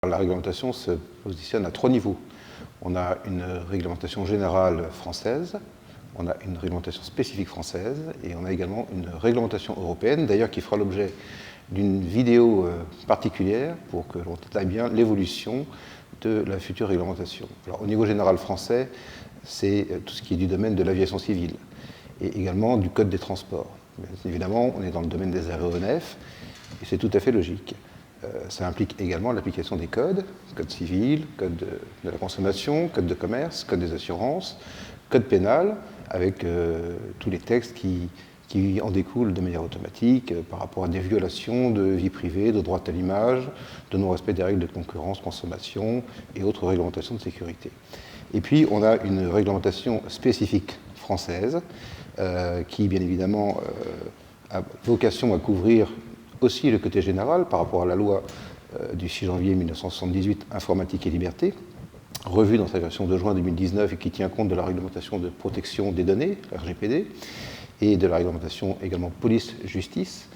La réglementation se positionne à 3 niveaux. On a une réglementation générale française, on a une réglementation spécifique française et on a également une réglementation européenne, d'ailleurs qui fera l'objet d'une vidéo particulière pour que l'on détaille bien l'évolution de la future réglementation. Alors, au niveau général français, c'est tout ce qui est du domaine de l'aviation civile et également du code des transports. Bien évidemment, on est dans le domaine des aéronefs et c'est tout à fait logique. Ça implique également l'application des codes, code civil, code de la consommation, code de commerce, code des assurances, code pénal, avec tous les textes qui en découlent de manière automatique par rapport à des violations de vie privée, de droit à l'image, de non-respect des règles de concurrence, consommation et autres réglementations de sécurité. Et puis, on a une réglementation spécifique française qui, bien évidemment, a vocation à couvrir aussi le côté général par rapport à la loi du 6 janvier 1978, Informatique et Liberté, revue dans sa version de juin 2019 et qui tient compte de la réglementation de protection des données, la RGPD, et de la réglementation également police-justice.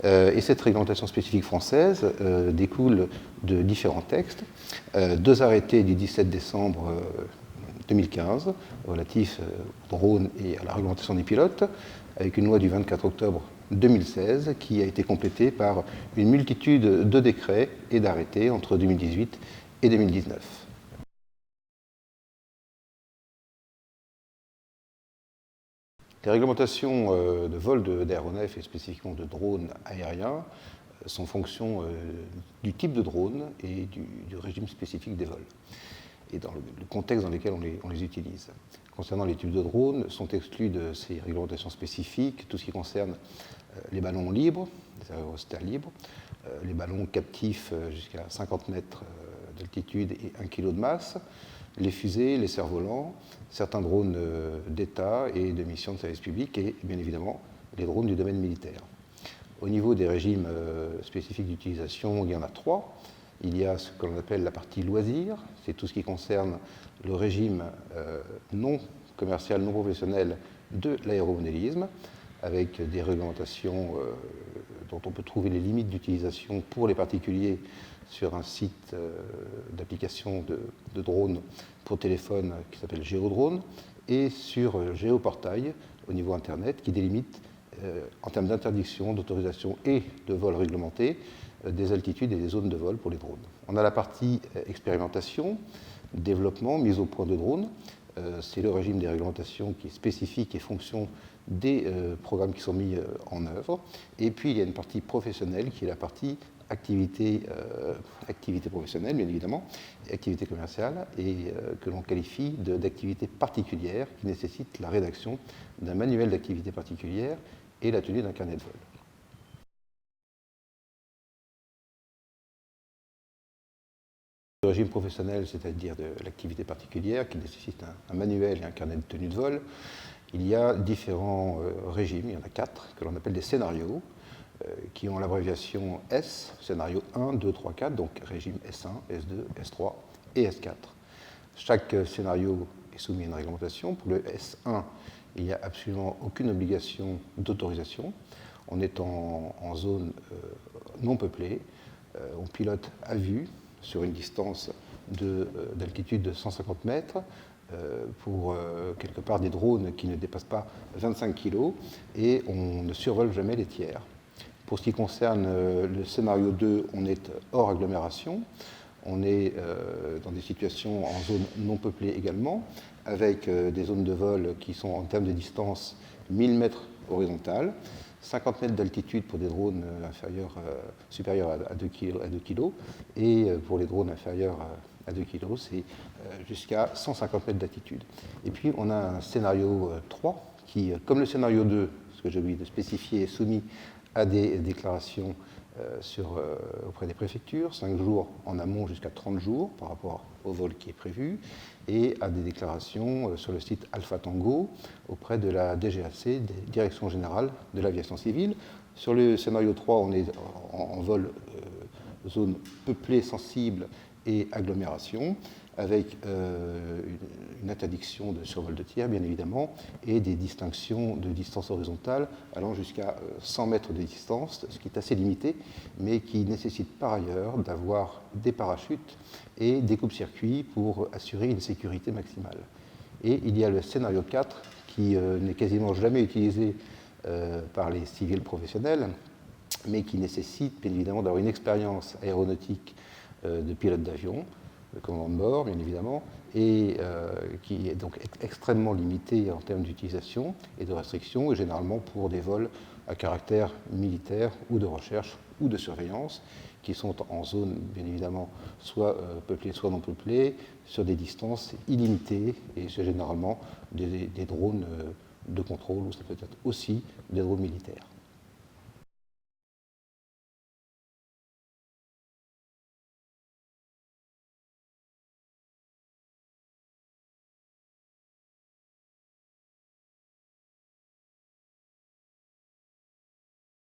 Et cette réglementation spécifique française découle de différents textes, 2 arrêtés du 17 décembre 2015 relatifs aux drones et à la réglementation des pilotes, avec une loi du 24 octobre 2016 qui a été complétée par une multitude de décrets et d'arrêtés entre 2018 et 2019. Les réglementations de vol d'aéronefs et spécifiquement de drones aériens sont fonction du type de drone et du régime spécifique des vols et dans le contexte dans lequel on les utilise. Concernant les types de drones, sont exclus de ces réglementations spécifiques tout ce qui concerne les ballons libres, les aérostats libres, les ballons captifs jusqu'à 50 mètres d'altitude et 1 kg de masse, les fusées, les cerfs-volants, certains drones d'État et de missions de service public et bien évidemment les drones du domaine militaire. Au niveau des régimes spécifiques d'utilisation, il y en a 3. Il y a ce que l'on appelle la partie loisirs, c'est tout ce qui concerne le régime non commercial, non professionnel de l'aéromodélisme, avec des réglementations dont on peut trouver les limites d'utilisation pour les particuliers sur un site d'application de drones pour téléphone qui s'appelle Géodrone, et sur Géoportail au niveau Internet qui délimite en termes d'interdiction, d'autorisation et de vol réglementé des altitudes et des zones de vol pour les drones. On a la partie expérimentation, développement, mise au point de drones. C'est le régime des réglementations qui est spécifique et fonction des programmes qui sont mis en œuvre. Et puis il y a une partie professionnelle qui est la partie activité professionnelle, bien évidemment, et activité commerciale, et que l'on qualifie d'activité particulière qui nécessite la rédaction d'un manuel d'activité particulière et la tenue d'un carnet de vol. Le régime professionnel, c'est-à-dire de l'activité particulière qui nécessite un manuel et un carnet de tenue de vol, il y a différents régimes, il y en a 4, que l'on appelle des scénarios, qui ont l'abréviation S, scénario 1, 2, 3, 4, donc régime S1, S2, S3 et S4. Chaque scénario est soumis à une réglementation. Pour le S1, il n'y a absolument aucune obligation d'autorisation. On est en zone non peuplée, on pilote à vue sur une distance d'altitude de 150 mètres, pour quelque part des drones qui ne dépassent pas 25 kg, et on ne survole jamais les tiers. Pour ce qui concerne le scénario 2, on est hors agglomération, on est dans des situations en zone non peuplée également, avec des zones de vol qui sont en termes de distance 1000 mètres horizontales, 50 mètres d'altitude pour des drones supérieurs à 2 kg, et pour les drones inférieurs à 2 kg, c'est jusqu'à 150 mètres d'altitude. Et puis on a un scénario 3 qui, comme le scénario 2, ce que j'ai oublié de spécifier, est soumis à des déclarations auprès des préfectures, 5 jours en amont jusqu'à 30 jours par rapport au vol qui est prévu, et à des déclarations sur le site Alpha Tango auprès de la DGAC, Direction Générale de l'Aviation Civile. Sur le scénario 3, on est en vol zone peuplée sensible et agglomération, avec une interdiction de survol de tir, bien évidemment, et des distinctions de distance horizontale allant jusqu'à 100 mètres de distance, ce qui est assez limité, mais qui nécessite par ailleurs d'avoir des parachutes et des coupe-circuits pour assurer une sécurité maximale. Et il y a le scénario 4 qui n'est quasiment jamais utilisé par les civils professionnels, mais qui nécessite bien évidemment d'avoir une expérience aéronautique de pilote d'avion, de commandant de bord bien évidemment, et qui est donc extrêmement limité en termes d'utilisation et de restriction, et généralement pour des vols à caractère militaire ou de recherche ou de surveillance, qui sont en zone bien évidemment soit peuplée, soit non peuplée, sur des distances illimitées, et c'est généralement des drones de contrôle, ou ça peut être aussi des drones militaires.